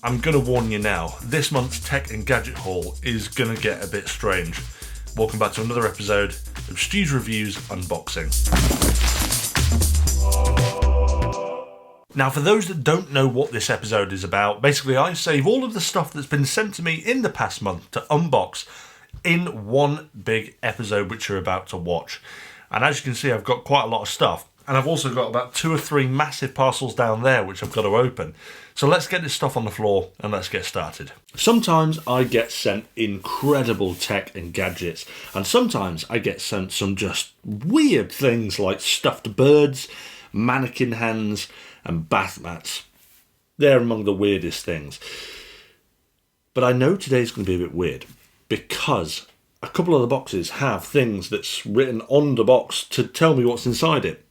I'm going to warn you now, this month's tech and gadget haul is going to get a bit strange. Welcome back to another episode of STU'S Reviews Unboxing. Now, for those that don't know what this episode is about, basically I save all of the stuff that's been sent to me in the past month to unbox in one big episode which you're about to watch. And as you can see, I've got quite a lot of stuff. And I've also got about 2 or 3 massive parcels down there which I've got to open. So let's get this stuff on the floor and let's get started. Sometimes I get sent incredible tech and gadgets, and sometimes I get sent some just weird things like stuffed birds, mannequin hands, and bath mats. They're among the weirdest things. But I know today's going to be a bit weird because a couple of the boxes have things that's written on the box to tell me what's inside it.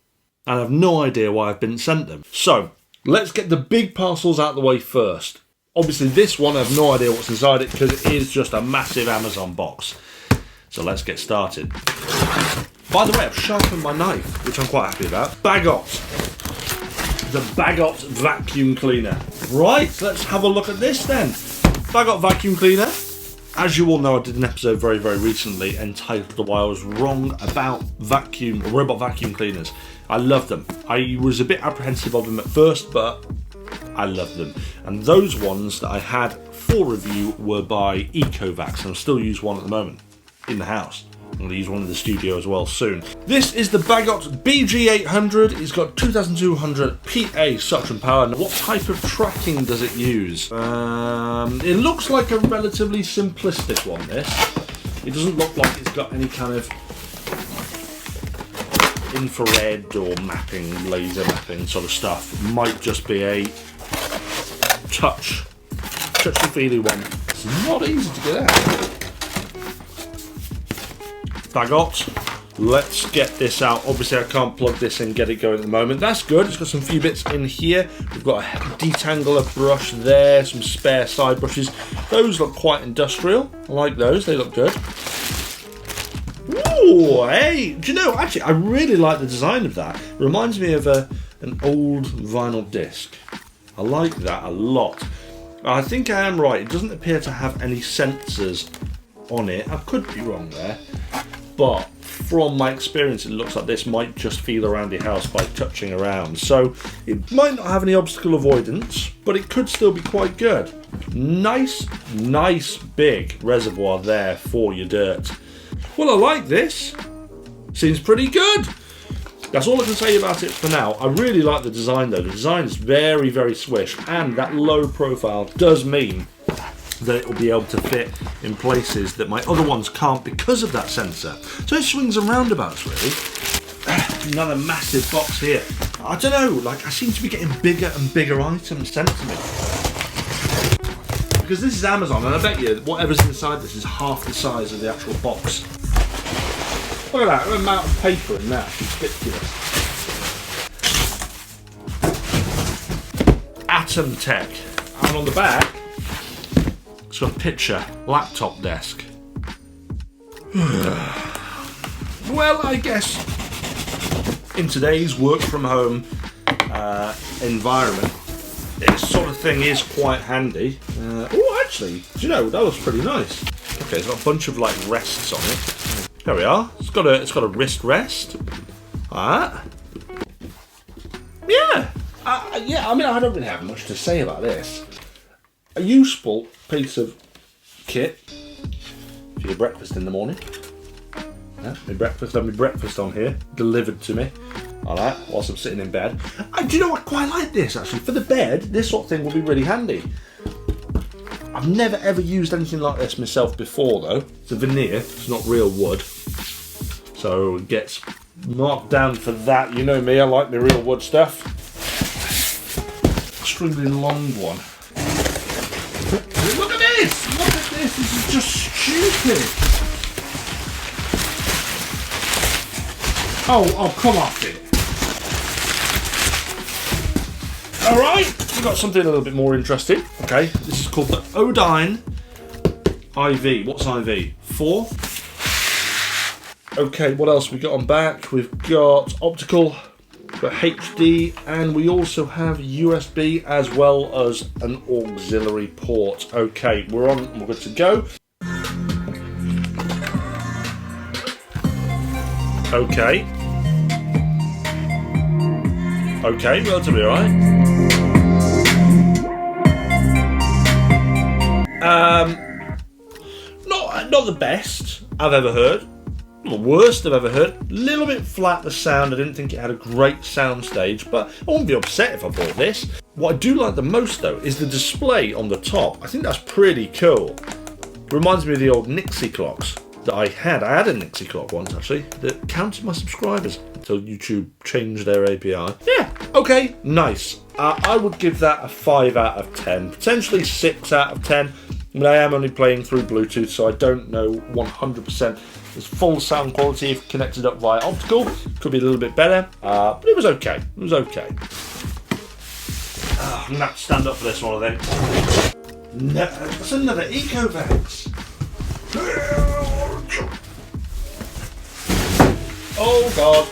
And I have no idea why I've been sent them. So, let's get the big parcels out of the way first. Obviously, this one, I have no idea what's inside it because it is just a massive Amazon box. So let's get started. By the way, I've sharpened my knife, which I'm quite happy about. Bagotte. The Bagotte vacuum cleaner. Right, let's have a look at this then. Bagotte vacuum cleaner. As you all know, I did an episode very, very recently entitled Why I Was Wrong About Robot Vacuum Cleaners. I love them. I was a bit apprehensive of them at first, but I love them. And those ones that I had for review were by Ecovacs, and I still use one at the moment in the house. I'm going to use one in the studio as well soon. This is the Bagotte BG800. It's got 2200 PA suction power. Now, what type of tracking does it use? It looks like a relatively simplistic one, this. It doesn't look like it's got any kind of infrared or mapping, laser mapping sort of stuff. It might just be a touchy-feely one. It's not easy to get out. Bagotte, let's get this out. Obviously I can't plug this in and get it going at the moment. That's good, it's got some few bits in here. We've got a detangler brush there, some spare side brushes. Those look quite industrial. I like those, they look good. Ooh, hey, do you know, actually I really like the design of that. It reminds me of an old vinyl disc. I like that a lot. I think I am right, it doesn't appear to have any sensors on it. I could be wrong there. But from my experience, it looks like this might just feel around your house by touching around. So it might not have any obstacle avoidance, but it could still be quite good. Nice big reservoir there for your dirt. Well, I like this. Seems pretty good. That's all I can say about it for now. I really like the design though. The design is very, very swish, and that low profile does mean that it will be able to fit in places that my other ones can't because of that sensor. So it swings and roundabouts really. Another massive box here. I don't know, like I seem to be getting bigger and bigger items sent to me. Because this is Amazon, and I bet you whatever's inside this is half the size of the actual box. Look at that, the amount of paper in that, it's ridiculous. Atumtek, and on the back, it's got a picture, laptop desk. Well, I guess in today's work from home environment, this sort of thing is quite handy. Oh, actually, do you know, that looks pretty nice. Okay, it's got a bunch of like rests on it. There we are. It's got a wrist rest. Yeah. Yeah. I mean, I don't really have much to say about this. A useful piece of kit for your breakfast in the morning. Yeah, my breakfast, I have my breakfast on here, delivered to me. Like that, whilst I'm sitting in bed. Do you know, I quite like this actually. For the bed, this sort of thing will be really handy. I've never ever used anything like this myself before though. It's a veneer, it's not real wood. So it gets marked down for that. You know me, I like the real wood stuff. Extremely long one. Look at this! Look at this! This is just stupid! Oh, come off it! Alright, we've got something a little bit more interesting. Okay, this is called the Odine IV. What's IV? 4? Okay, what else we got on back? We've got optical got HD, and we also have USB as well as an auxiliary port. Okay, we're good to go. Okay. Okay, relatively alright. Not the best I've ever heard. The worst I've ever heard. A little bit flat, the sound. I didn't think it had a great sound stage, but I wouldn't be upset if I bought this. What I do like the most though is the display on the top. I think that's pretty cool. It reminds me of the old Nixie clocks that I had. I had a Nixie clock once actually that counted my subscribers until YouTube changed their API. Yeah, okay, nice. I would give that a 5 out of 10, potentially 6 out of 10. I mean, I am only playing through Bluetooth, so I don't know 100%. It's full sound quality if connected up via optical. Could be a little bit better, but it was okay. It was okay. I'm gonna have to stand up for this one, I think. That's another Ecovacs. Oh God.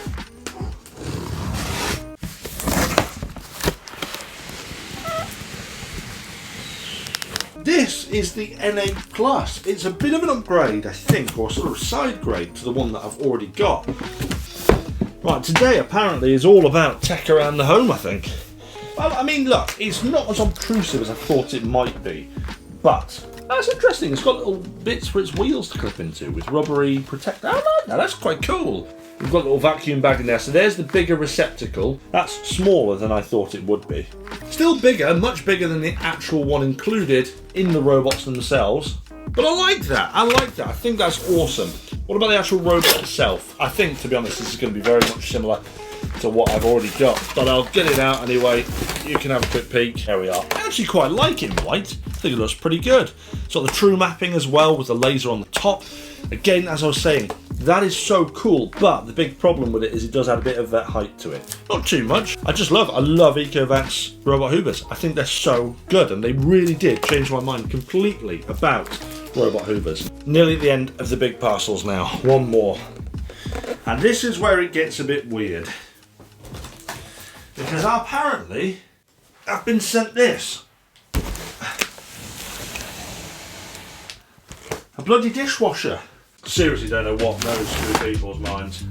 This is the N8 Plus. It's a bit of an upgrade, I think, or sort of side grade to the one that I've already got. Right, today apparently is all about tech around the home, I think. Well, I mean, look, it's not as obtrusive as I thought it might be, but that's interesting. It's got little bits for its wheels to clip into with rubbery protector. I like that, that's quite cool. We've got a little vacuum bag in there, so there's the bigger receptacle. That's smaller than I thought it would be. Still bigger, much bigger than the actual one included in the robots themselves. But I like that, I think that's awesome. What about the actual robot itself? I think, to be honest, this is going to be very much similar to what I've already got. But I'll get it out anyway. You can have a quick peek. There we are. I actually quite like it in white. I think it looks pretty good. It's got the true mapping as well with the laser on the top. Again, as I was saying, that is so cool, but the big problem with it is it does add a bit of that height to it. Not too much. I love Ecovacs robot Hoovers. I think they're so good, and they really did change my mind completely about robot Hoovers. Nearly at the end of the big parcels now. One more. And this is where it gets a bit weird. Because apparently, I've been sent this. A bloody dishwasher. Seriously don't know what goes through people's minds.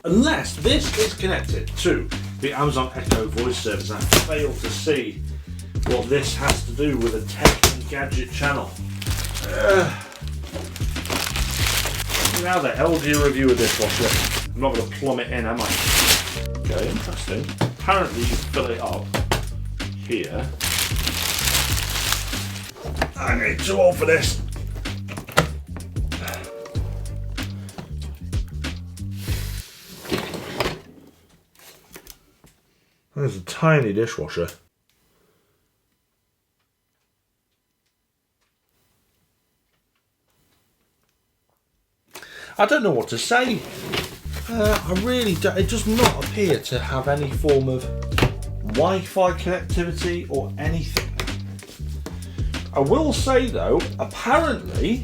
Unless this is connected to the Amazon Echo voice service. I fail to see what this has to do with a tech and gadget channel. How the hell do you review a dishwasher? I'm not going to plumb it in, am I? Okay, interesting. Apparently you fill it up here. I need too old for this. There's a tiny dishwasher. I don't know what to say. I really don't. It does not appear to have any form of Wi-Fi connectivity or anything. I will say though, apparently,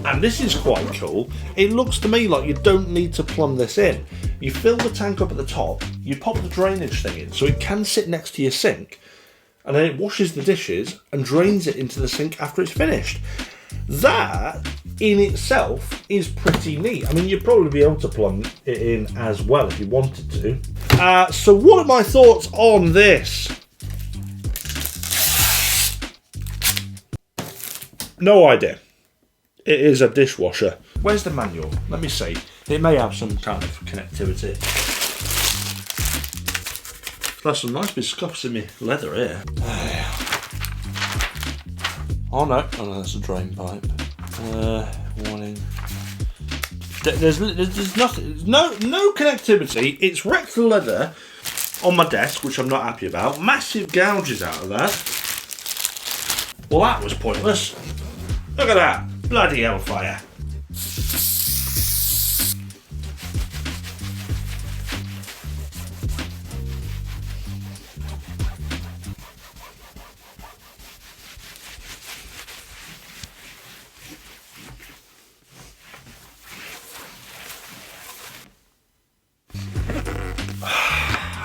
and this is quite cool, it looks to me like you don't need to plumb this in. You fill the tank up at the top, you pop the drainage thing in so it can sit next to your sink, and then it washes the dishes and drains it into the sink after it's finished. That in itself is pretty neat. I mean, you'd probably be able to plumb it in as well if you wanted to. So what are my thoughts on this? No idea. It is a dishwasher. Where's the manual? Let me see. It may have some kind of connectivity. There's some nice big scuffs in my leather here. Oh no, that's a drain pipe. Warning. There's nothing. No connectivity. It's wrecked leather on my desk, which I'm not happy about. Massive gouges out of that. Well, that was pointless. Look at that. Bloody hellfire.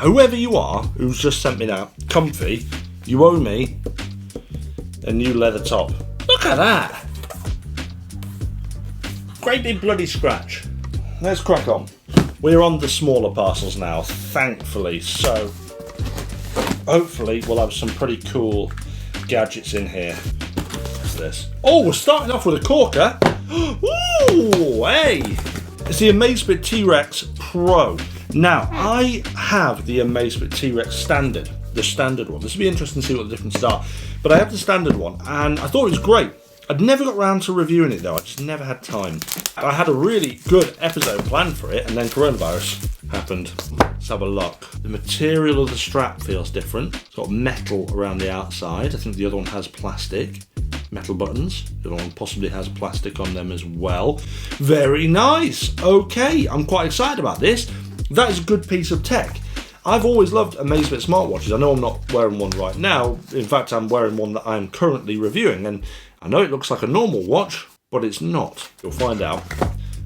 whoever you are who's just sent me that, comfy, you owe me a new leather top. Look at that. Great big bloody scratch. Let's crack on. We're on the smaller parcels now, thankfully, so hopefully we'll have some pretty cool gadgets in here. What's this? Oh, we're starting off with a corker. Ooh, hey! It's the Amazfit Trex Pro. Now, I have the Amazfit Trex Standard, the standard one. This will be interesting to see what the differences are. But I have the standard one, and I thought it was great. I'd never got around to reviewing it though, I just never had time. I had a really good episode planned for it, and then coronavirus happened. Let's have a look. The material of the strap feels different. It's got metal around the outside. I think the other one has plastic. Metal buttons. The other one possibly has plastic on them as well. Very nice. Okay, I'm quite excited about this. That is a good piece of tech. I've always loved Amazfit smartwatches. I know I'm not wearing one right now. In fact, I'm wearing one that I'm currently reviewing, and I know it looks like a normal watch, but it's not. You'll find out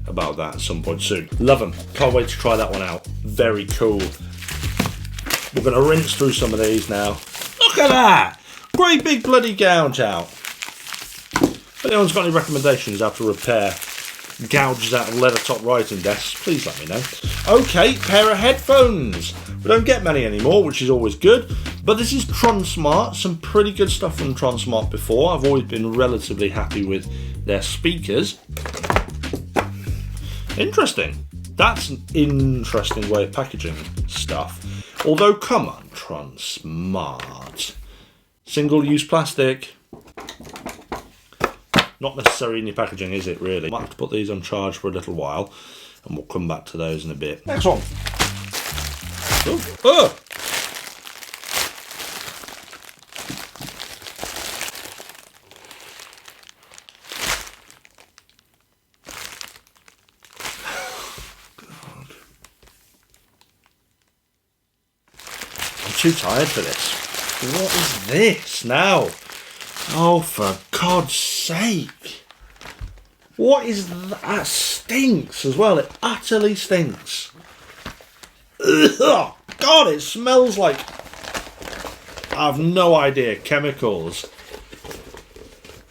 about that at some point soon. Love them. Can't wait to try that one out. Very cool. We're going to rinse through some of these now. Look at that! Great big bloody gouge out. If anyone's got any recommendations how to repair gouges out of leather top writing desks, please let me know. Okay, pair of headphones. We don't get many anymore, which is always good. But this is Tronsmart. Some pretty good stuff from Tronsmart before. I've always been relatively happy with their speakers. Interesting. That's an interesting way of packaging stuff. Although, come on, Tronsmart. Single-use plastic. Not necessary in your packaging, is it, really? Might have to put these on charge for a little while, and we'll come back to those in a bit. Next one. Oh. Oh. God. I'm too tired for this. What is this now? Oh, for God's sake. What is that? That stinks as well. It utterly stinks. Ugh. God, it smells like... I've no idea. Chemicals.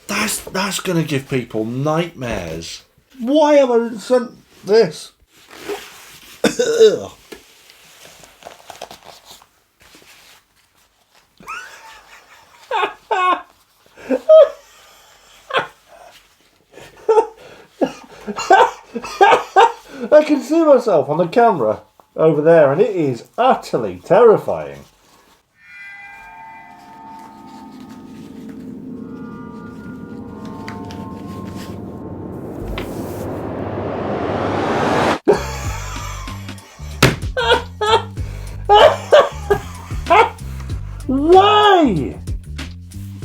That's going to give people nightmares. Why have I sent this? Ugh. I can see myself on the camera over there, and it is utterly terrifying. Why?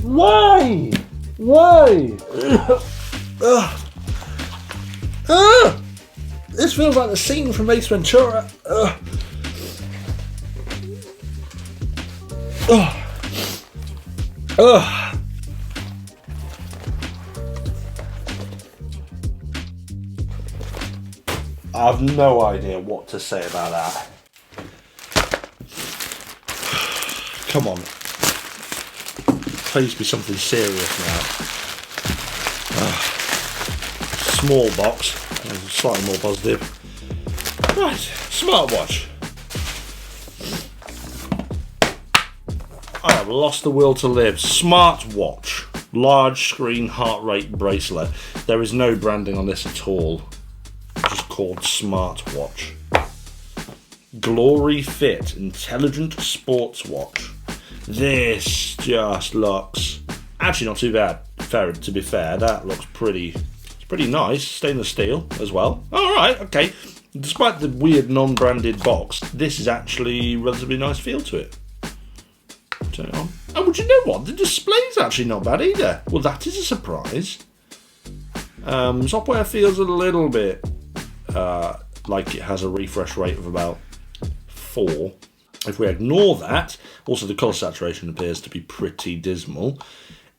Why? Why? This feels like the scene from Ace Ventura. I have no idea what to say about that. Come on. Please be something serious now. Small box. Slightly more positive. Right, smartwatch. I have lost the will to live. Smartwatch. Large screen heart rate bracelet. There is no branding on this at all. Just called smartwatch. GloryFit Intelligent Sports Watch. This just looks actually not too bad. To be fair, that looks pretty nice. Stainless steel as well. Alright, okay. Despite the weird non-branded box, this is actually relatively nice feel to it. Turn it on. Oh, would you know what? The display's actually not bad either. Well, that is a surprise. Software feels a little bit like it has a refresh rate of about 4. If we ignore that, also the colour saturation appears to be pretty dismal.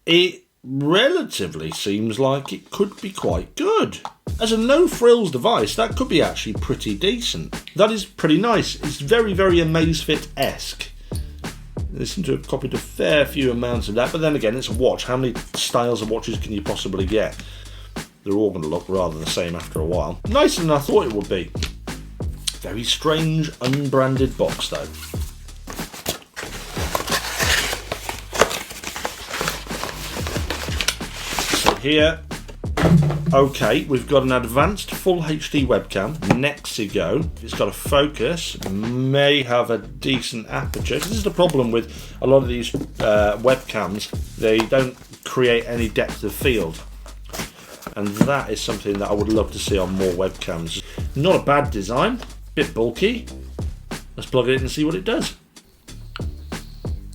It relatively seems like it could be quite good. as a no-frills device, that could be actually pretty decent. That is pretty nice. It's very, very Amazfit-esque. They seem to have copied a fair few amounts of that, but then again, it's a watch. How many styles of watches can you possibly get? They're all going to look rather the same after a while. Nicer than I thought it would be. Very strange, unbranded box, though. So here, okay, we've got an advanced full HD webcam, Nexigo. It's got a focus, may have a decent aperture. This is the problem with a lot of these webcams. They don't create any depth of field. And that is something that I would love to see on more webcams. Not a bad design, bit bulky. Let's plug it in and see what it does.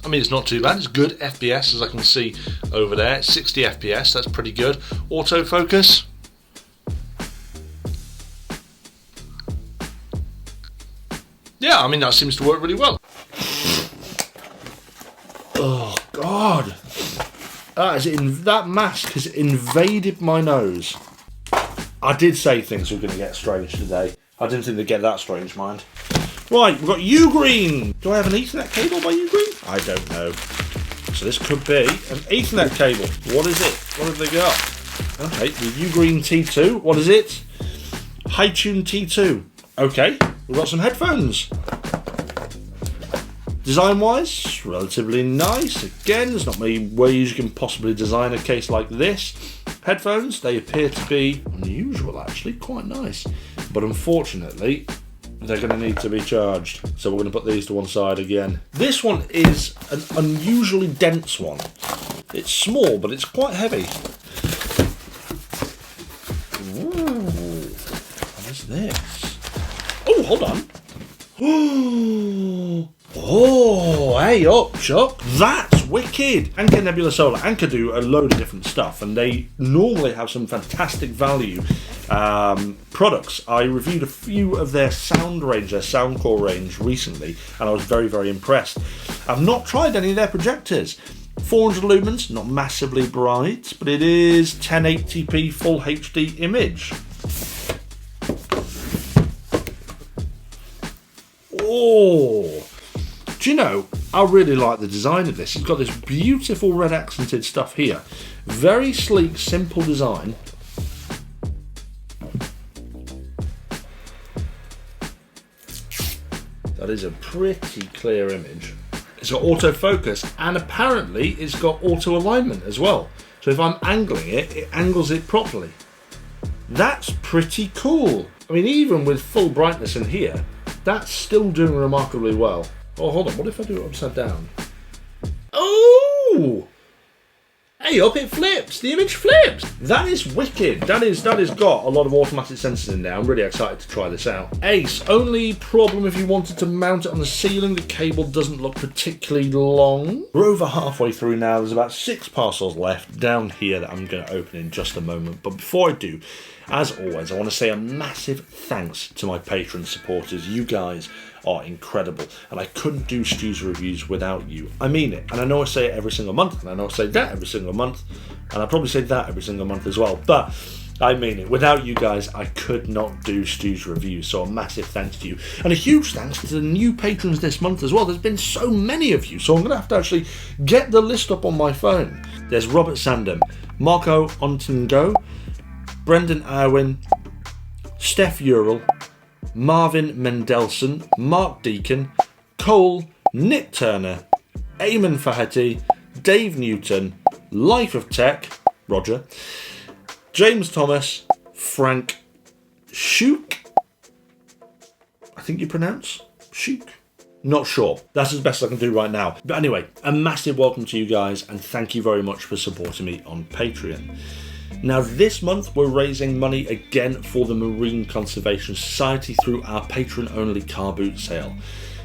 I mean, it's not too bad. It's good FPS, as I can see over there. 60 FPS, that's pretty good. Autofocus. Yeah, I mean, that seems to work really well. Oh, God. That mask has invaded my nose. I did say things were going to get strange today. I didn't think they'd get that strange, mind. Right, we've got Ugreen. Do I have an Ethernet cable by Ugreen? I don't know. So this could be an Ethernet cable. What is it? What have they got? Okay, the Ugreen T2. What is it? Hi-Tune T2. Okay, we've got some headphones. Design-wise, relatively nice. Again, there's not many ways you can possibly design a case like this. Headphones, they appear to be unusual, actually, quite nice. But unfortunately, they're going to need to be charged. So we're going to put these to one side again. This one is an unusually dense one. It's small, but it's quite heavy. Ooh, what is this? Oh, hold on. Oh, hey up, Chuck. That's wicked. Anker Nebula Solar. Anker do a load of different stuff, and they normally have some fantastic value products. I reviewed a few of their sound range, their Soundcore range recently, and I was very, very impressed. I've not tried any of their projectors. 400 lumens, not massively bright, but it is 1080p full HD image. Oh, do you know, I really like the design of this. It's got this beautiful red accented stuff here. Very sleek, simple design. That is a pretty clear image. It's got autofocus, and apparently it's got auto alignment as well. So if I'm angling it, it angles it properly. That's pretty cool. I mean, even with full brightness in here, that's still doing remarkably well. Oh, hold on, what if I do it upside down? Oh! Hey up, it flips! The image flips! That is wicked. That has got a lot of automatic sensors in there. I'm really excited to try this out. Ace, only problem if you wanted to mount it on the ceiling, the cable doesn't look particularly long. We're over halfway through now. There's about 6 parcels left down here that I'm going to open in just a moment. But before I do, as always, I want to say a massive thanks to my Patreon supporters. You guys are incredible, and I couldn't do STU'S reviews without you. I mean it, and I know I say it every single month, and I know I say that every single month, and I probably say that every single month as well, but I mean it. Without you guys, I could not do STU'S reviews, so a massive thanks to you. And a huge thanks to the new patrons this month as well. There's been so many of you, so I'm going to have to actually get the list up on my phone. There's Robert Sandham, Marco Ontingo, Brendan Irwin, Steph Ural, Marvin Mendelson, Mark Deacon, Cole, Nick Turner, Eamon Fahetti, Dave Newton, Life of Tech, Roger, James Thomas, Frank Shook, I think you pronounce Shook? Not sure. That's as best I can do right now. But anyway, a massive welcome to you guys, and thank you very much for supporting me on Patreon. Now this month we're raising money again for the Marine Conservation Society through our patron-only car boot sale.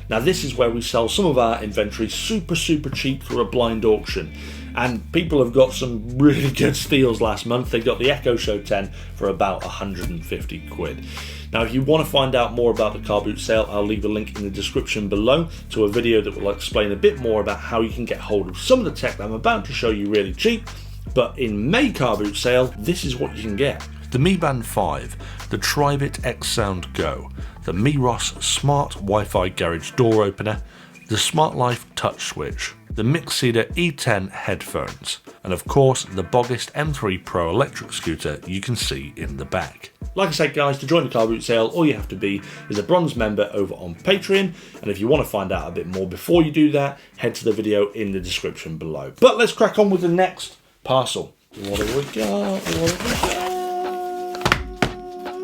Now this is where we sell some of our inventory super cheap through a blind auction, and people have got some really good steals last month. They got the Echo Show 10 for about 150 quid. Now if you want to find out more about the car boot sale, I'll leave a link in the description below to a video that will explain a bit more about how you can get hold of some of the tech that I'm about to show you really cheap. But in May car boot sale, this is what you can get. the Mi Band 5, the Tribit X Sound Go, the Mi Ross Smart Wi-Fi Garage Door Opener, the Smart Life Touch Switch, the Mixida E10 headphones, and of course the Bagotte M3 Pro electric scooter you can see in the back. Like I said guys, to join the car boot sale all you have to be is a bronze member over on Patreon, and if you want to find out a bit more before you do that, head to the video in the description below. But let's crack on with the next parcel. What have we got?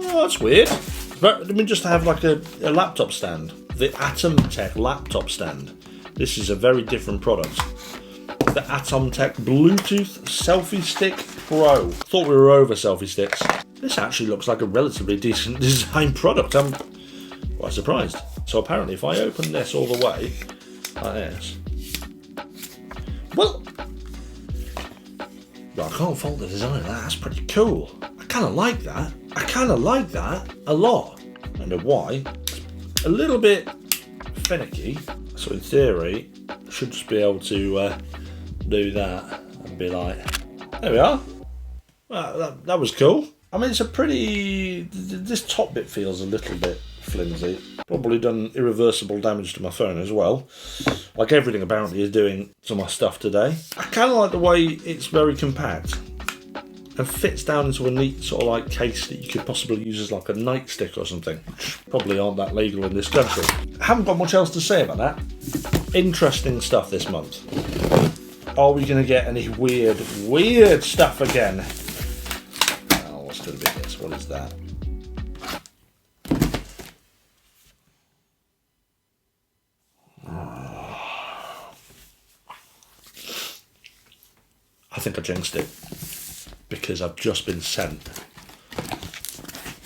Oh, that's weird. But I mean, just to have like a laptop stand. The Atumtek laptop stand. This is a very different product. The Atumtek Bluetooth Selfie Stick Pro. Thought we were over selfie sticks. This actually looks like a relatively decent design product. I'm quite surprised. So apparently if I open this all the way, like this. Well, I can't fault the design of that. That's pretty cool. I kind of like that. I kind of like that a lot. I don't know why. A little bit finicky. So in theory, I should just be able to do that and be like, there we are. Well, that was cool. I mean, it's a pretty... This top bit feels a little bit flimsy. Probably done irreversible damage to my phone as well. Like everything apparently is doing to my stuff today. I kind of like the way it's very compact and fits down into a neat sort of like case that you could possibly use as like a nightstick or something, which probably aren't that legal in this country. I haven't got much else to say about that. Interesting stuff this month. Are we going to get any weird stuff again? Oh, what's going to be this? What is that? I think I jinxed it. Because I've just been sent.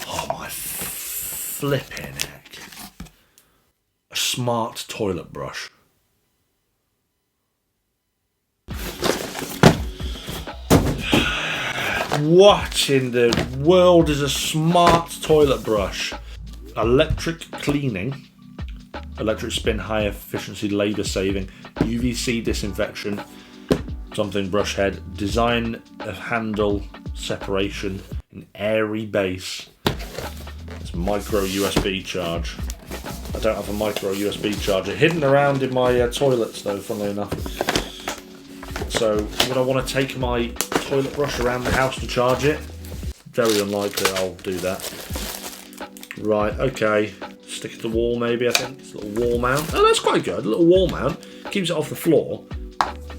Oh my flipping heck. A smart toilet brush. What in the world is a smart toilet brush? Electric cleaning. Electric spin, high efficiency, labour saving, UVC disinfection. Something brush head, design of handle separation, an airy base. It's micro USB charge. I don't have a micro USB charger hidden around in my toilets though, funnily enough. So would I want to take my toilet brush around the house to charge it? Very unlikely I'll do that. Right, okay. Stick it to the wall maybe, I think. It's a little wall mount. Oh, that's quite good. A little wall mount. Keeps it off the floor.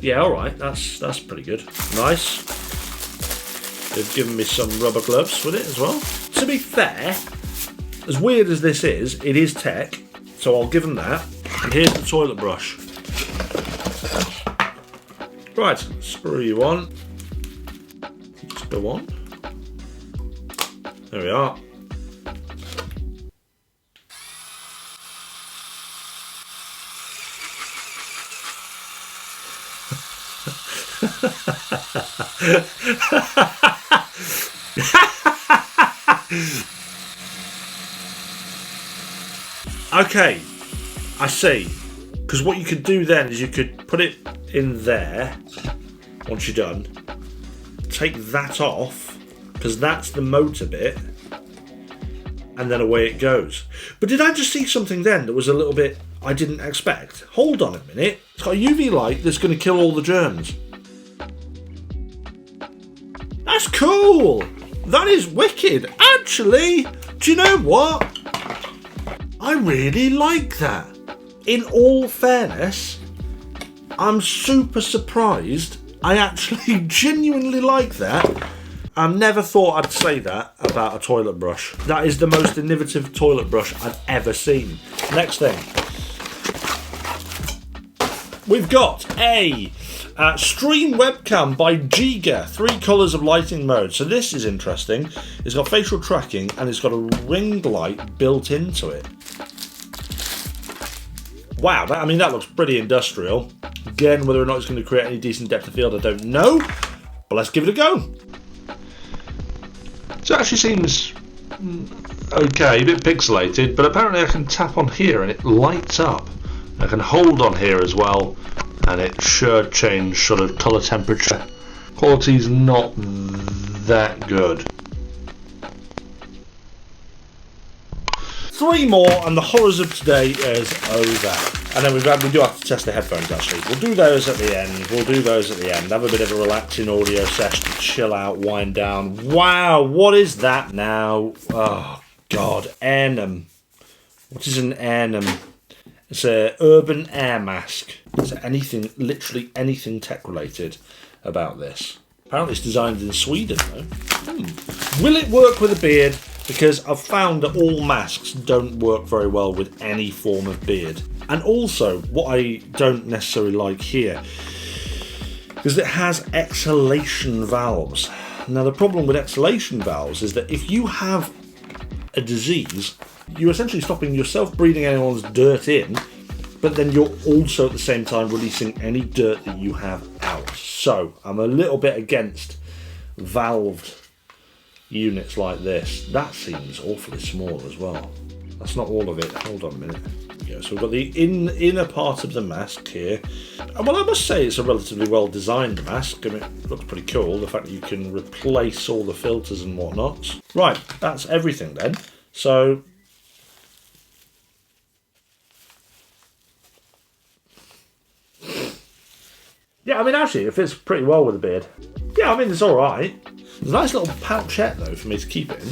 Yeah, alright, that's pretty good. Nice. They've given me some rubber gloves with it as well. To be fair, as weird as this is, it is tech, so I'll give them that. And here's the toilet brush. Right, screw you on. Let's go on. There we are. Okay, I see. Because what you could do then is you could put it in there once you're done. Take that off, because that's the motor bit, and then away it goes. But did I just see something then that was a little bit I didn't expect? Hold on a minute. It's got a UV light that's going to kill all the germs. That's cool! That is wicked! Actually, do you know what? I really like that. In all fairness, I'm super surprised. I actually genuinely like that. I never thought I'd say that about a toilet brush. That is the most innovative toilet brush I've ever seen. Next thing. We've got a Stream Webcam by Jiga, 3 colours of lighting mode. So this is interesting. It's got facial tracking and it's got a ring light built into it. Wow, I mean that looks pretty industrial. Again, whether or not it's going to create any decent depth of field I don't know, but let's give it a go. So it actually seems okay, a bit pixelated, but apparently I can tap on here and it lights up. I can hold on here as well, and it should change sort of colour temperature. Quality's not that good. 3 more, and the horrors of today is over. And then we do have to test the headphones, actually. We'll do those at the end. Have a bit of a relaxing audio session, chill out, wind down. Wow, what is that now? Oh, God. Airnum. What is an Airnum? It's an urban air mask. Is there anything, literally anything tech-related about this? Apparently it's designed in Sweden, though. Will it work with a beard? Because I've found that all masks don't work very well with any form of beard. And also, what I don't necessarily like here is it has exhalation valves. Now, the problem with exhalation valves is that if you have a disease, you're essentially stopping yourself breathing anyone's dirt in, but then you're also at the same time releasing any dirt that you have out. So, I'm a little bit against valved units like this. That seems awfully small as well. That's not all of it. Hold on a minute. Yeah, so we've got the inner part of the mask here. And well, I must say it's a relatively well designed mask. I mean, it looks pretty cool, the fact that you can replace all the filters and whatnot. Right, that's everything then. So yeah, I mean, actually it fits pretty well with the beard. Yeah, I mean, it's alright. There's a nice little pouchette though for me to keep it in.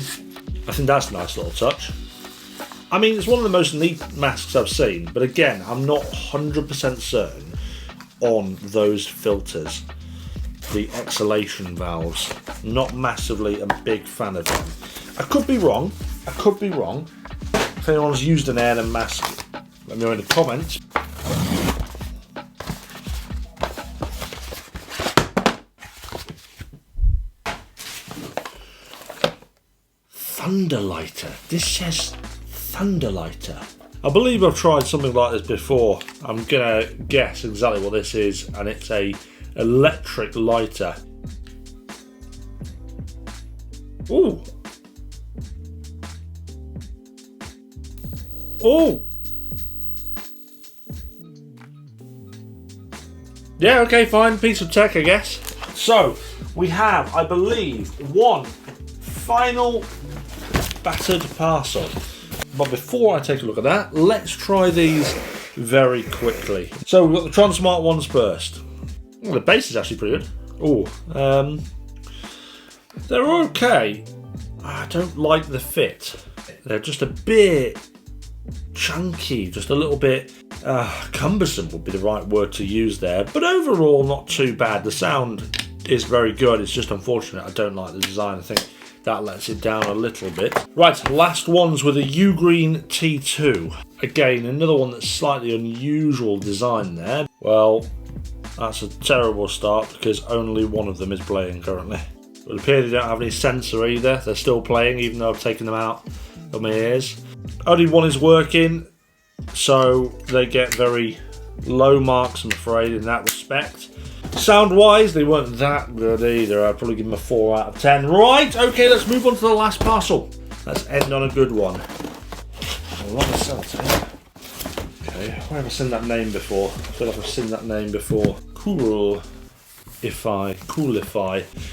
I think that's a nice little touch. I mean, it's one of the most neat masks I've seen, but again, I'm not 100% certain on those filters. The exhalation valves. Not massively a big fan of them. I could be wrong. If anyone's used an Airnum mask, let me know in the comments. Thunderlighter. This says Thunderlighter. I believe I've tried something like this before. I'm gonna guess exactly what this is, and it's a electric lighter. Ooh. Oh. Yeah, okay, fine. Piece of tech, I guess. So, we have, I believe, one final battered parcel. But before I take a look at that, let's try these very quickly. So we've got the Tronsmart ones first. Well, the base is actually pretty good. Oh, they're okay. I don't like the fit. They're just a bit chunky, just a little bit cumbersome would be the right word to use there. But overall, not too bad. The sound is very good. It's just unfortunate I don't like the design. I think that lets it down a little bit. Right, last one's with a Ugreen T2. Again, another one that's slightly unusual design there. Well, that's a terrible start because only one of them is playing currently. It would appear they don't have any sensor either. They're still playing even though I've taken them out of my ears. Only one is working, so they get very low marks, I'm afraid, in that respect. Sound-wise, they weren't that good either. I'd probably give them a 4 out of 10. Right, okay, let's move on to the last parcel. Let's end on a good one. A lot of selfie. Okay, where have I seen that name before? I feel like I've seen that name before. Coolify.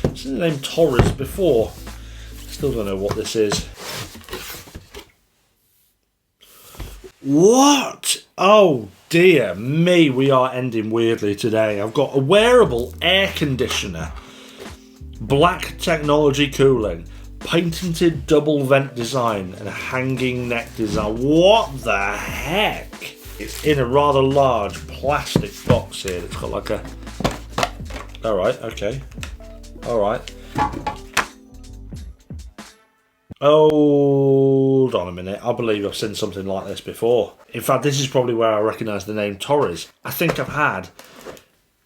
I've seen the name Torras before. Still don't know what this is. What? Oh dear me, we are ending weirdly today. I've got a wearable air conditioner, black technology cooling, patented double vent design, and a hanging neck design. What the heck? It's in a rather large plastic box here. It's got like a... Alright, okay. Alright. Hold on a minute, I believe I've seen something like this before. In fact, this is probably where I recognise the name Torras. I think I've had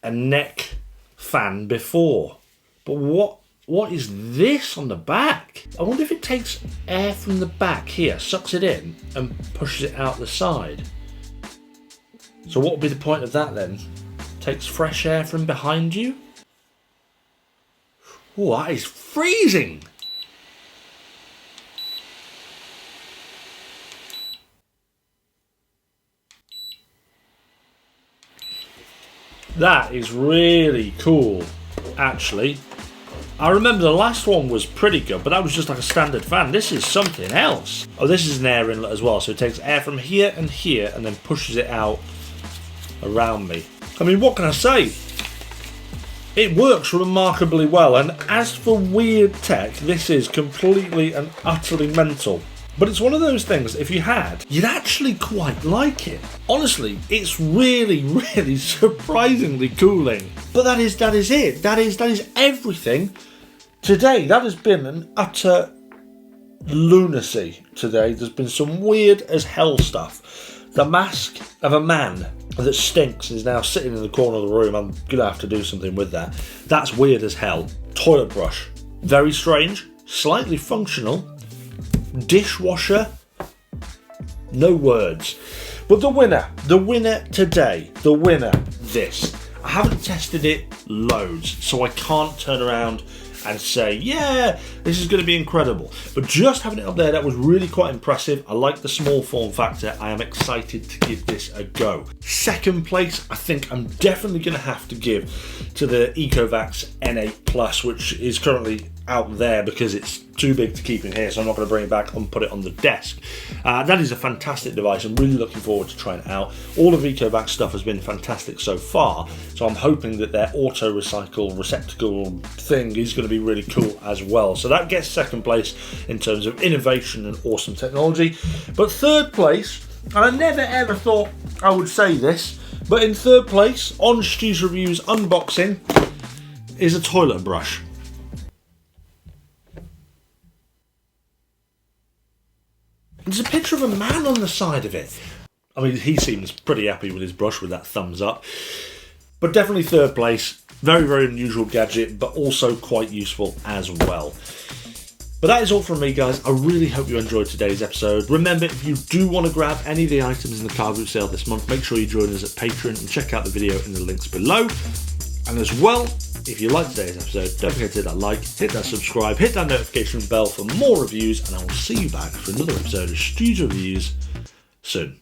a neck fan before. But what is this on the back? I wonder if it takes air from the back here, sucks it in, and pushes it out the side. So what would be the point of that then? Takes fresh air from behind you? Oh, that is freezing! That is really cool, actually. I remember the last one was pretty good, but that was just like a standard fan. This is something else. Oh, this is an air inlet as well, so it takes air from here and then pushes it out around me. I mean, what can I say? It works remarkably well, and as for weird tech, this is completely and utterly mental. But it's one of those things, if you had, you'd actually quite like it. Honestly, it's really, really surprisingly cooling. But that is it. That is everything today. That has been an utter lunacy today. There's been some weird as hell stuff. The mask of a man that stinks is now sitting in the corner of the room. I'm gonna have to do something with that. That's weird as hell. Toilet brush, very strange, slightly functional. Dishwasher, no words. But the winner today, this. I haven't tested it loads, so I can't turn around and say, yeah, this is going to be incredible. But just having it up there, that was really quite impressive. I like the small form factor. I am excited to give this a go. Second place, I think I'm definitely going to have to give to the Ecovacs N8 Plus, which is currently out there because it's too big to keep in here, so I'm not going to bring it back and put it on the desk. That is a fantastic device. I'm really looking forward to trying it out. All of Ecovacs stuff has been fantastic so far, so I'm hoping that their auto recycle receptacle thing is going to be really cool as well. So that gets second place in terms of innovation and awesome technology. But third place, and I never ever thought I would say this, but in third place on STU'S Reviews unboxing is a toilet brush. There's a picture of a man on the side of it. I mean, he seems pretty happy with his brush with that thumbs up. But definitely third place. Very, very unusual gadget, but also quite useful as well. But that is all from me, guys. I really hope you enjoyed today's episode. Remember, if you do want to grab any of the items in the car boot sale this month, make sure you join us at Patreon and check out the video in the links below. And as well, if you liked today's episode, don't forget to hit that like, hit that subscribe, hit that notification bell for more reviews, and I will see you back for another episode of STU'S Reviews soon.